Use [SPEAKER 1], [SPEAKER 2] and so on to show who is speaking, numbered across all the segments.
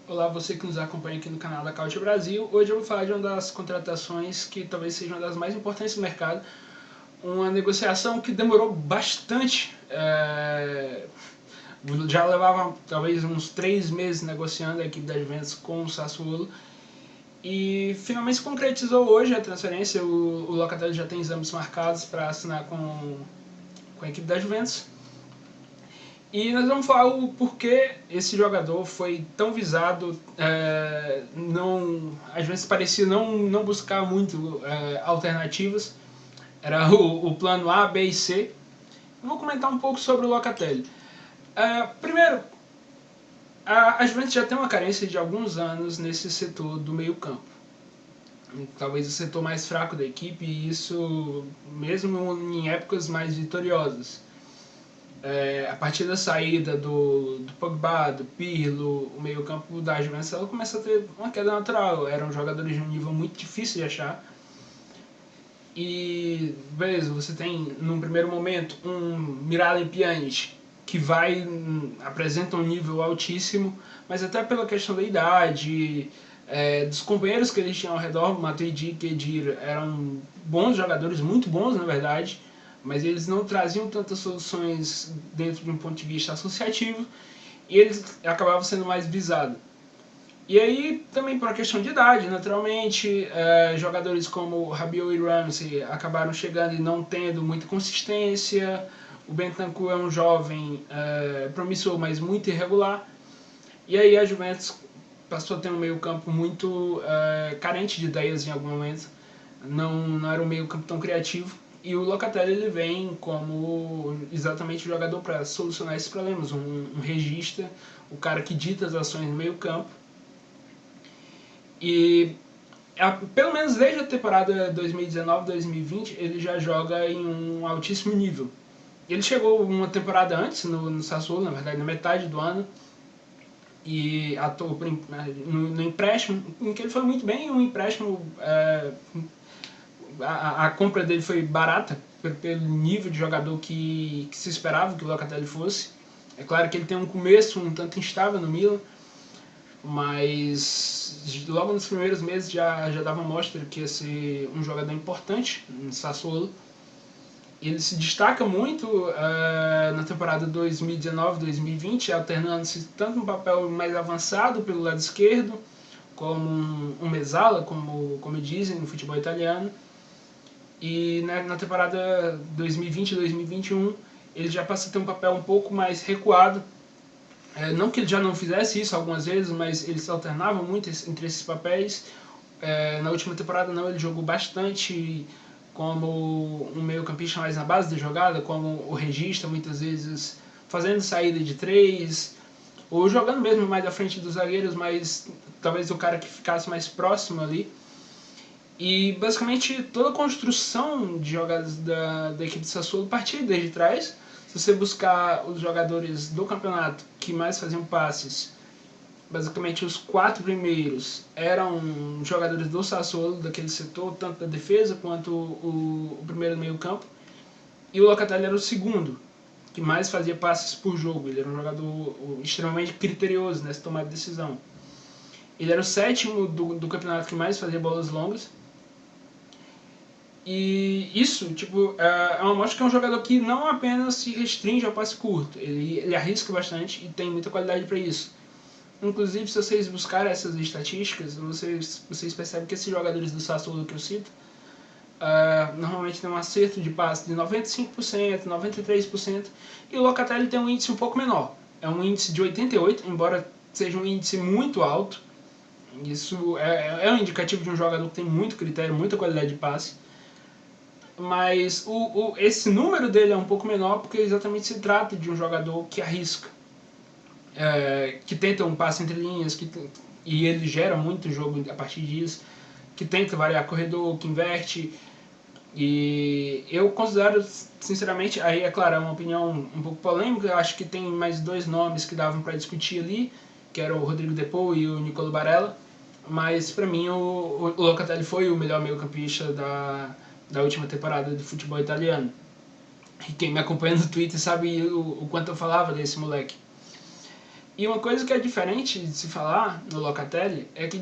[SPEAKER 1] Olá, você que nos acompanha aqui no canal da Caute Brasil. Hoje eu vou falar de uma das contratações que talvez seja uma das mais importantes do mercado. Uma negociação que demorou bastante. Já levava talvez uns 3 meses negociando a equipe da Juventus com o Sassuolo. E finalmente se concretizou hoje a transferência. O Locatelli já tem exames marcados para assinar com a equipe da Juventus. E nós vamos falar o porquê esse jogador foi tão visado. Às vezes parecia não buscar muito alternativas. Era o plano A, B e C. Eu vou comentar um pouco sobre o Locatelli. Primeiro, a Juventus já tem uma carência de alguns anos nesse setor do meio campo. Talvez o setor mais fraco da equipe, e isso mesmo em épocas mais vitoriosas. A partir da saída do Pogba, do Pirlo, o meio campo da Juventus ela começa a ter uma queda natural. Eram jogadores de um nível muito difícil de achar. E beleza, você tem num primeiro momento um Miralem Pjanic que apresenta um nível altíssimo, mas até pela questão da idade, dos companheiros que eles tinham ao redor, Matuidi e Khedira eram bons jogadores, muito bons na verdade, mas eles não traziam tantas soluções dentro de um ponto de vista associativo e eles acabavam sendo mais visados. E aí também por uma questão de idade, naturalmente, jogadores como Rabiot e Ramsey acabaram chegando e não tendo muita consistência. O Bentancur é um jovem promissor, mas muito irregular. E aí a Juventus passou a ter um meio campo muito carente de ideias em algum momento. Não era um meio campo tão criativo. E o Locatelli ele vem como exatamente o jogador para solucionar esses problemas. Um regista, o cara que dita as ações no meio campo. E pelo menos desde a temporada 2019-2020 ele já joga em um altíssimo nível. Ele chegou uma temporada antes no Sassuolo, na verdade na metade do ano, e atuou no empréstimo, em que ele foi muito bem. Um empréstimo, a compra dele foi barata pelo nível de jogador que se esperava que o Locatelli fosse. É claro que ele tem um começo um tanto instável no Milan, mas logo nos primeiros meses já dava mostra que ia ser um jogador importante no Sassuolo. Ele se destaca muito na temporada 2019-2020, alternando-se tanto um papel mais avançado pelo lado esquerdo, como um mezzala, como dizem no futebol italiano. E na temporada 2020-2021 ele já passa a ter um papel um pouco mais recuado. Não que ele já não fizesse isso algumas vezes, mas ele se alternava muito entre esses papéis. Na última temporada não, ele jogou bastante como um meio campista mais na base da jogada, como o regista, muitas vezes fazendo saída de 3, ou jogando mesmo mais à frente dos zagueiros, mas talvez o cara que ficasse mais próximo ali. E basicamente toda a construção de jogadas da equipe de Sassuolo partia desde trás. Se você buscar os jogadores do campeonato que mais faziam passes, basicamente os 4 primeiros eram jogadores do Sassuolo, daquele setor, tanto da defesa quanto o primeiro meio campo. E o Locatelli era o segundo, que mais fazia passes por jogo. Ele era um jogador extremamente criterioso nessa tomada de decisão. Ele era o sétimo do campeonato que mais fazia bolas longas. E isso é uma mostra que é um jogador que não apenas se restringe ao passe curto, ele arrisca bastante e tem muita qualidade para isso. Inclusive, se vocês buscarem essas estatísticas, vocês percebem que esses jogadores do Sassuolo que eu cito normalmente tem um acerto de passe de 95%, 93%, e o Locatelli tem um índice um pouco menor. É um índice de 88%, embora seja um índice muito alto. Isso é um indicativo de um jogador que tem muito critério, muita qualidade de passe. Mas esse número dele é um pouco menor porque exatamente se trata de um jogador que arrisca, que tenta um passe entre linhas, e ele gera muito jogo a partir disso, que tenta variar corredor, que inverte. E eu considero, sinceramente, aí é claro, é uma opinião um pouco polêmica, eu acho que tem mais 2 nomes que davam para discutir ali, que era o Rodrigo De Paul e o Nicolo Barella, mas para mim o Locatelli foi o melhor meio-campista da última temporada do futebol italiano. E quem me acompanha no Twitter sabe o quanto eu falava desse moleque. E uma coisa que é diferente de se falar no Locatelli é que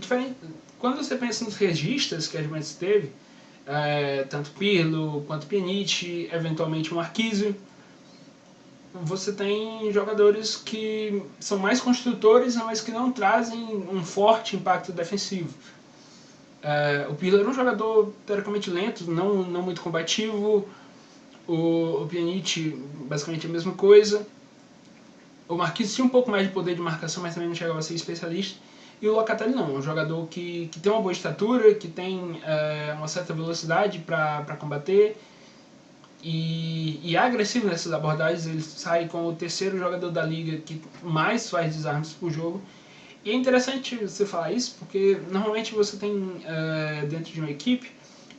[SPEAKER 1] quando você pensa nos registas que a Juventus teve, tanto Pirlo quanto Pjanic, eventualmente o Marquisio, você tem jogadores que são mais construtores, mas que não trazem um forte impacto defensivo. O Pirlo era um jogador teoricamente lento, não muito combativo. O Pjanic, basicamente a mesma coisa. O Marquinhos tinha um pouco mais de poder de marcação, mas também não chegava a ser especialista. E o Locatelli não, é um jogador que tem uma boa estatura, que tem uma certa velocidade para combater e é agressivo nessas abordagens. Ele sai como o terceiro jogador da liga que mais faz desarmes por jogo. E é interessante você falar isso, porque normalmente você tem dentro de uma equipe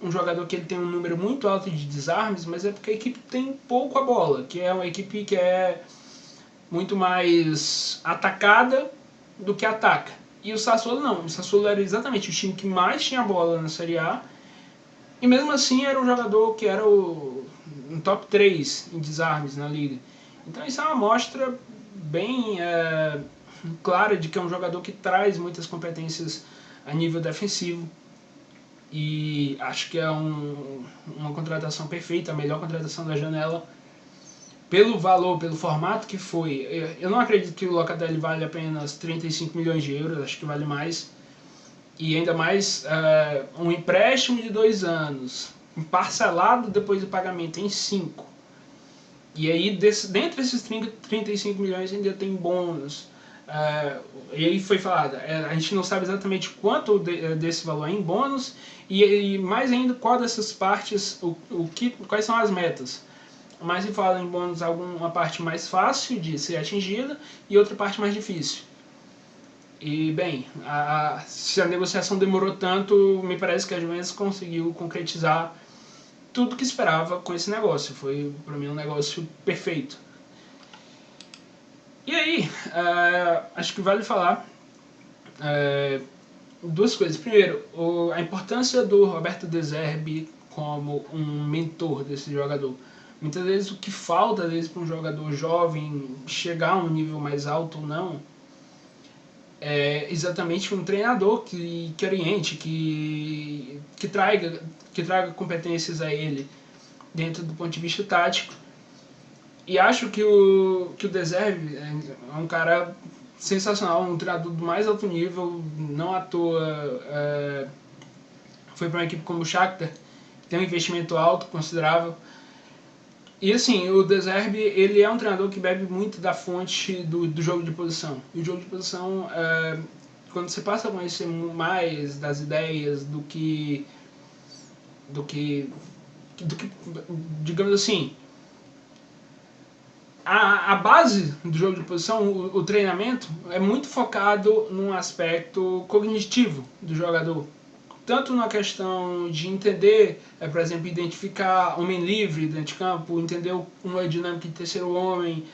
[SPEAKER 1] um jogador que ele tem um número muito alto de desarmes, mas é porque a equipe tem pouco a bola, que é uma equipe que é muito mais atacada do que ataca. E o Sassuolo não, o Sassuolo era exatamente o time que mais tinha bola na Série A, e mesmo assim era um jogador que era um top 3 em desarmes na liga. Então isso é uma amostra bem clara de que é um jogador que traz muitas competências a nível defensivo. E acho que é uma contratação perfeita, a melhor contratação da janela, pelo valor, pelo formato que foi. Eu não acredito que o Locatelli vale apenas 35 milhões de euros, acho que vale mais. E ainda mais um empréstimo de 2 anos, parcelado depois do pagamento em 5. E aí, dentro desses 35 milhões ainda tem bônus. E aí foi falado, a gente não sabe exatamente quanto desse valor é em bônus, e mais ainda qual dessas partes, quais são as metas. Mas se fala em bônus, uma parte mais fácil de ser atingida e outra parte mais difícil. E bem, se a negociação demorou tanto, me parece que a Juventus conseguiu concretizar tudo que esperava com esse negócio. Foi para mim um negócio perfeito. E aí, acho que vale falar duas coisas. Primeiro, a importância do Roberto De Zerbi como um mentor desse jogador. Muitas vezes o que falta, às vezes, para um jogador jovem chegar a um nível mais alto ou não, é exatamente um treinador que oriente, que traga competências a ele dentro do ponto de vista tático. E acho que o De Zerbi é um cara sensacional, um treinador do mais alto nível, não à toa foi para uma equipe como o Shakhtar, que tem um investimento alto, considerável. E assim, o De Zerbi, ele é um treinador que bebe muito da fonte do jogo de posição. E o jogo de posição, quando você passa a conhecer mais das ideias do que digamos assim, a base do jogo de posição, o treinamento, é muito focado num aspecto cognitivo do jogador. Tanto na questão de entender, por exemplo, identificar homem livre dentro de campo, entender uma dinâmica de terceiro homem,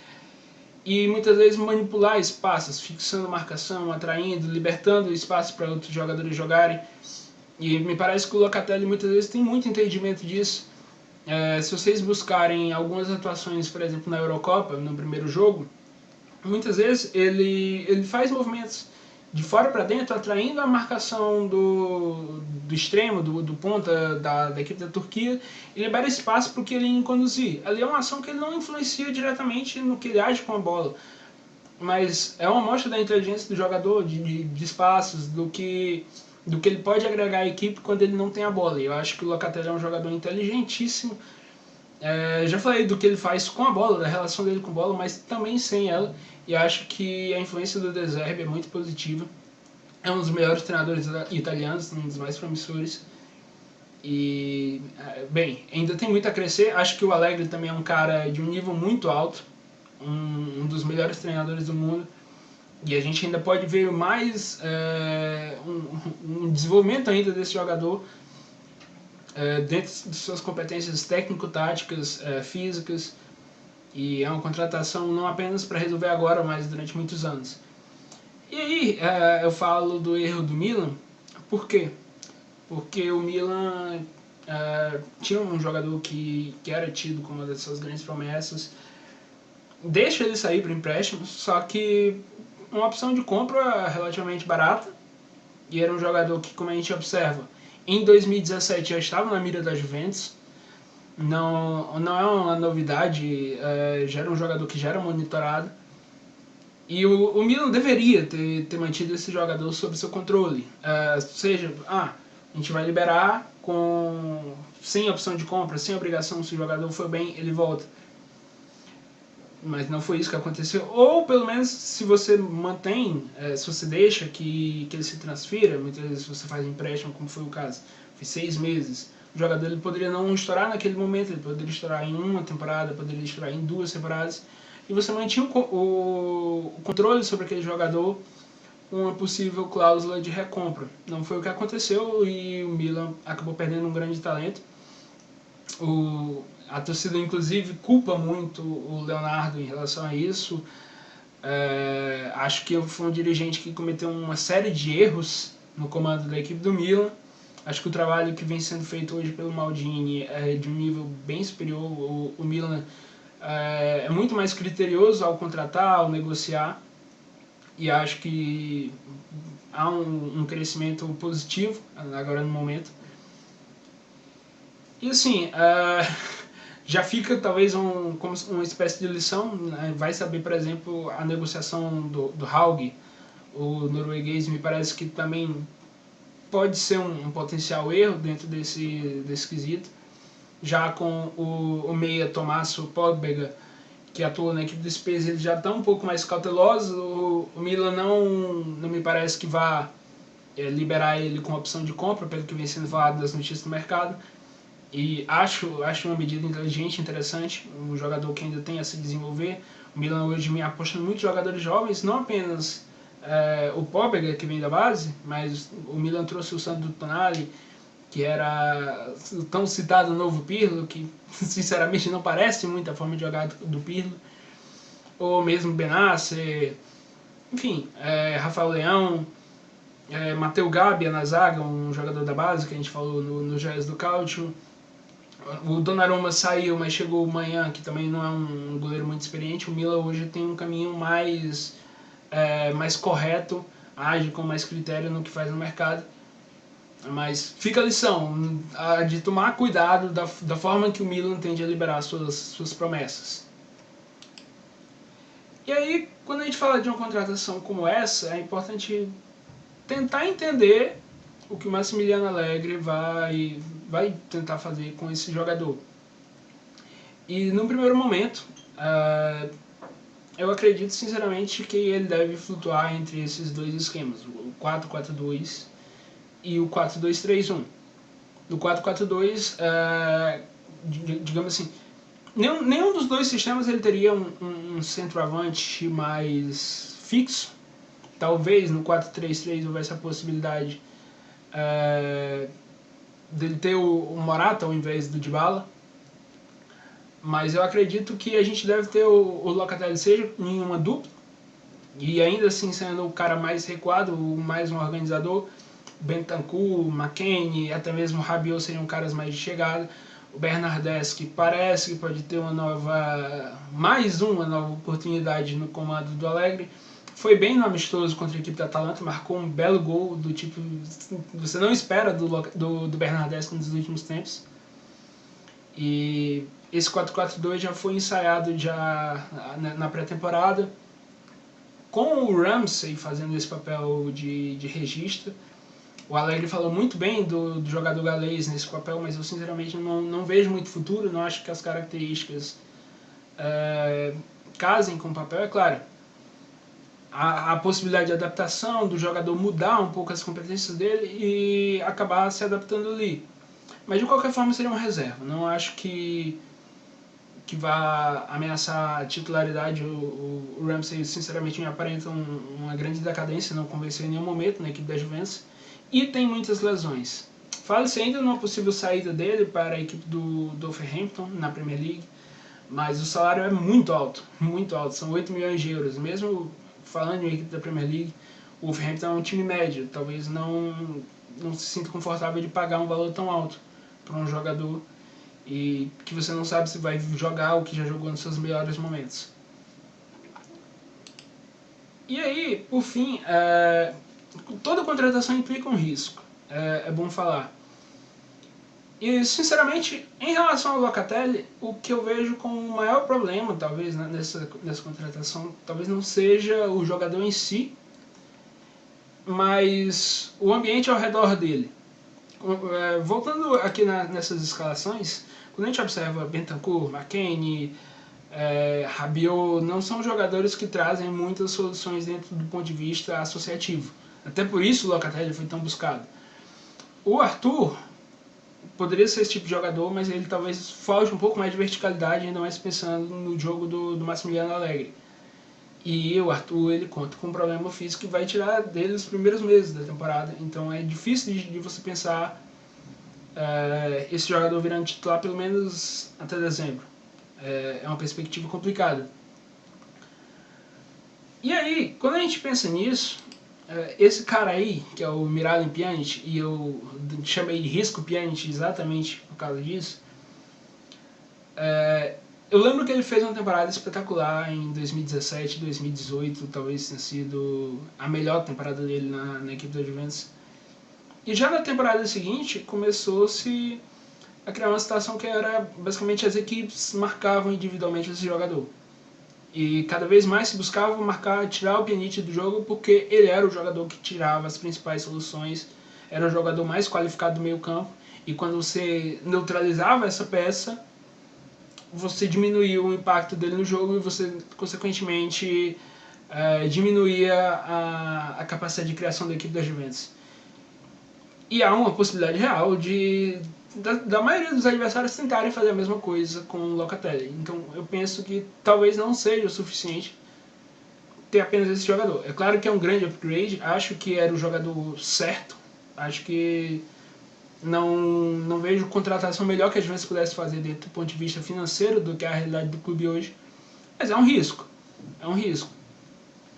[SPEAKER 1] e muitas vezes manipular espaços, fixando marcação, atraindo, libertando espaço para outros jogadores jogarem. E me parece que o Locatelli muitas vezes tem muito entendimento disso. Se vocês buscarem algumas atuações, por exemplo, na Eurocopa, no primeiro jogo, muitas vezes ele faz movimentos de fora para dentro, atraindo a marcação do extremo, do ponta da equipe da Turquia, e libera espaço para o que ele conduzir. Ali é uma ação que ele não influencia diretamente no que ele age com a bola, mas é uma amostra da inteligência do jogador, de espaços, do que ele pode agregar à equipe quando ele não tem a bola. E eu acho que o Locatelli é um jogador inteligentíssimo. Já falei do que ele faz com a bola, da relação dele com a bola, mas também sem ela. E acho que a influência do De Zerbi é muito positiva. É um dos melhores treinadores italianos, um dos mais promissores. E, bem, ainda tem muito a crescer. Acho que o Allegri também é um cara de um nível muito alto, um dos melhores treinadores do mundo. E a gente ainda pode ver mais um desenvolvimento ainda desse jogador dentro de suas competências técnico-táticas, físicas. E é uma contratação não apenas para resolver agora, mas durante muitos anos. E aí eu falo do erro do Milan. Por quê? Porque o Milan tinha um jogador que era tido como uma das suas grandes promessas. Deixa ele sair para empréstimo, só que uma opção de compra relativamente barata, e era um jogador que, como a gente observa, em 2017 já estava na mira da Juventus. Não é uma novidade, já era um jogador que já era monitorado. E o Milan deveria ter mantido esse jogador sob seu controle. Seja, a gente vai liberar sem opção de compra, sem obrigação, se o jogador for bem, ele volta. Mas não foi isso que aconteceu. Ou pelo menos se você mantém, se você deixa que ele se transfira, muitas vezes você faz empréstimo, como foi o caso, foi 6 meses. O jogador ele poderia não estourar naquele momento, ele poderia estourar em uma temporada, poderia estourar em 2 temporadas. E você mantinha o controle sobre aquele jogador com uma possível cláusula de recompra. Não foi o que aconteceu e o Milan acabou perdendo um grande talento. A torcida, inclusive, culpa muito o Leonardo em relação a isso. Acho que foi um dirigente que cometeu uma série de erros no comando da equipe do Milan. Acho que o trabalho que vem sendo feito hoje pelo Maldini é de um nível bem superior. O Milan é muito mais criterioso ao contratar, ao negociar. E acho que há um crescimento positivo agora no momento. E assim, já fica talvez como uma espécie de lição, né? Vai saber, por exemplo, a negociação do Haug, o norueguês, me parece que também pode ser um potencial erro dentro desse quesito. Já com o meia Tommaso Pobega, que atua na equipe do Spezia, ele já está um pouco mais cauteloso. O Milan não me parece que vá liberar ele com opção de compra, pelo que vem sendo falado das notícias do mercado. E acho uma medida inteligente, interessante, um jogador que ainda tem a se desenvolver. O Milan hoje me aposta muito em jogadores jovens, não apenas o Pobega, que vem da base, mas o Milan trouxe o Sandro Tonali, que era o tão citado novo Pirlo, que sinceramente não parece muito a forma de jogar do Pirlo, ou mesmo Benasser, enfim, Rafael Leão, Matteo Gabbia na zaga, um jogador da base que a gente falou no Jazz do Calcio. O Donnarumma saiu, mas chegou o Manhã, que também não é um goleiro muito experiente. O Milan hoje tem um caminho mais correto, age com mais critério no que faz no mercado. Mas fica a lição de tomar cuidado da forma que o Milan tende a liberar suas promessas. E aí, quando a gente fala de uma contratação como essa, é importante tentar entender o que o Massimiliano Allegri vai tentar fazer com esse jogador. E no primeiro momento, eu acredito sinceramente que ele deve flutuar entre esses dois esquemas, o 4-4-2 e o 4-2-3-1. No 4-4-2, digamos assim, nenhum dos dois sistemas ele teria um centroavante mais fixo. Talvez no 4-3-3 houvesse a possibilidade dele ter o Morata ao invés do Dybala. Mas eu acredito que a gente deve ter o Locatelli seja em uma dupla, e ainda assim sendo o cara mais recuado, mais um organizador. Bentancur, McKennie, até mesmo o Rabiot seriam caras mais de chegada. O Bernardeschi que parece que pode ter mais uma nova oportunidade no comando do Allegri. Foi bem no amistoso contra a equipe da Atalanta, marcou um belo gol do tipo você não espera do Bernardeschi nos últimos tempos. E esse 4-4-2 já foi ensaiado na pré-temporada, com o Ramsey fazendo esse papel de registro. O Allegri falou muito bem do jogador galês nesse papel, mas eu sinceramente não vejo muito futuro, não acho que as características casem com o papel. É claro, a possibilidade de adaptação, do jogador mudar um pouco as competências dele e acabar se adaptando ali. Mas de qualquer forma seria uma reserva, não acho que vá ameaçar a titularidade. O Ramsey sinceramente me aparenta uma grande decadência, não convenceu em nenhum momento na equipe da Juventus. E tem muitas lesões. Fala-se ainda numa possível saída dele para a equipe do Wolverhampton na Premier League, mas o salário é muito alto, são 8 milhões de euros. Mesmo falando em equipe da Premier League, o Wolverhampton é um time médio, talvez não se sinta confortável de pagar um valor tão alto para um jogador e que você não sabe se vai jogar ou que já jogou nos seus melhores momentos. E aí, por fim, toda contratação implica um risco, é bom falar. E, sinceramente, em relação ao Locatelli, o que eu vejo como o maior problema, talvez, né, nessa contratação, talvez não seja o jogador em si, mas o ambiente ao redor dele. Voltando aqui nessas escalações, quando a gente observa Bentancur, McKennie, Rabiot, não são jogadores que trazem muitas soluções dentro do ponto de vista associativo. Até por isso o Locatelli foi tão buscado. O Arthur poderia ser esse tipo de jogador, mas ele talvez foge um pouco mais de verticalidade, ainda mais pensando no jogo do Massimiliano Allegri. E o Arthur, ele conta com um problema físico que vai tirar dele os primeiros meses da temporada. Então é difícil de você pensar esse jogador virando titular pelo menos até dezembro. É uma perspectiva complicada. E aí, quando a gente pensa nisso, esse cara aí, que é o Miralem Pjanic, e eu chamei de Risco Pjanic exatamente por causa disso, eu lembro que ele fez uma temporada espetacular em 2017, 2018, talvez tenha sido a melhor temporada dele na equipe da Juventus. E já na temporada seguinte, começou-se a criar uma situação que era, basicamente, as equipes marcavam individualmente esse jogador. E cada vez mais se buscava tirar o Pjanic do jogo, porque ele era o jogador que tirava as principais soluções, era o jogador mais qualificado do meio campo, e quando você neutralizava essa peça, você diminuía o impacto dele no jogo e você, consequentemente, diminuía a capacidade de criação da equipe da Juventus. E há uma possibilidade real da maioria dos adversários tentarem fazer a mesma coisa com o Locatelli. Então eu penso que talvez não seja o suficiente ter apenas esse jogador. É claro que é um grande upgrade, acho que era o jogador certo, acho que não vejo contratação melhor que a Juventus pudesse fazer dentro do ponto de vista financeiro do que a realidade do clube hoje, mas é um risco, é um risco.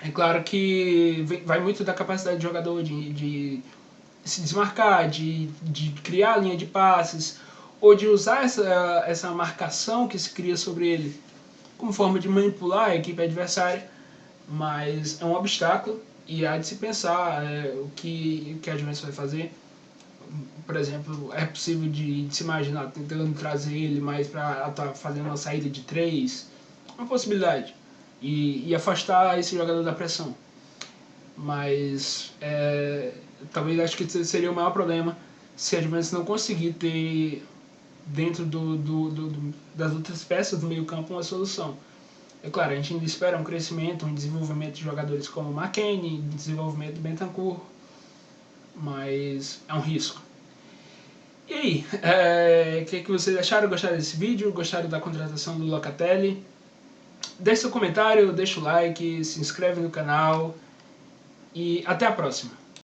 [SPEAKER 1] É claro que vai muito da capacidade do jogador de se desmarcar, de criar a linha de passes, ou de usar essa marcação que se cria sobre ele como forma de manipular a equipe adversária, mas é um obstáculo e há de se pensar o que a Juventus vai fazer. Por exemplo, é possível de se imaginar tentando trazer ele mais para estar fazendo uma saída de 3, uma possibilidade, e afastar esse jogador da pressão. Mas talvez acho que seria o maior problema se a Juventus não conseguir ter dentro das outras peças do meio campo uma solução. É claro, a gente ainda espera um crescimento, um desenvolvimento de jogadores como o McKennie, desenvolvimento do Bentancur, mas é um risco. E aí, o que vocês acharam? Gostaram desse vídeo? Gostaram da contratação do Locatelli? Deixe seu comentário, deixa o like, se inscreve no canal e até a próxima.